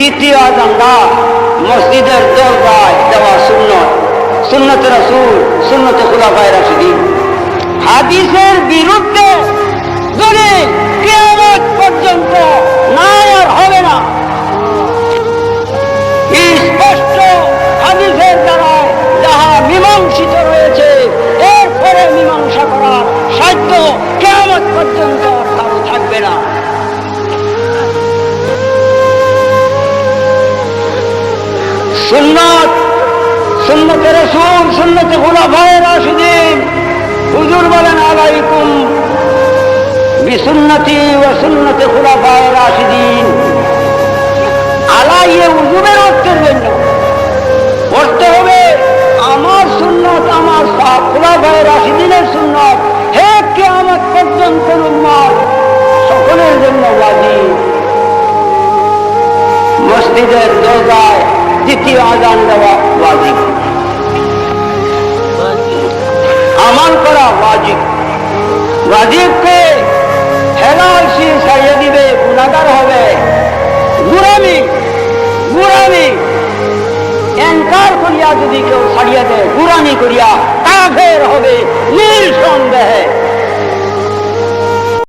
দ্বিতীয় আযানটা মসজিদের দরজায় দেওয়া সুন্নত, সুন্নতে রাসূল, সুন্নতে খুলাফায়ে রাশিদিন। হাদিসের বিরুদ্ধে দলিল কিয়ামত পর্যন্ত নাই আর হবে না। স্পষ্ট হাদিসের দ্বারা যাহা মীমাংসিত রয়েছে, এরপরে মীমাংসা করার সাধ্য কিয়ামত পর্যন্ত কারো থাকবে না। সুন্নত, সুন্নতে রাসূল, সুন্নতে খুলাফায়ে রাশিদিন। হুজুর বলেন আলাইকুম বিসুন্নতি ওয়া সুন্নতি খুলাফায়ে রাশিদিন। আলাইয়ে উজুবের অর্থের জন্য পড়তে হবে আমার সুন্নত, আমার খুলাফায়ে রাশিদিনের সুন্নত হে কিয়ামত পর্যন্ত উম্মত সকলের জন্য ওয়াজিব। মসজিদের দরজায় দ্বিতীয় আযান দেওয়া ওয়াজিব, আমল করা ওয়াজিব। ওয়াজিবকে হেলালসি ছাড়িয়ে দিবে, গুনাহগার হবে। গুরামি এনকার করিয়া যদি কেউ ছাড়িয়ে দেয়, গুরামি করিয়া কাফের হবে নিঃসন্দেহে।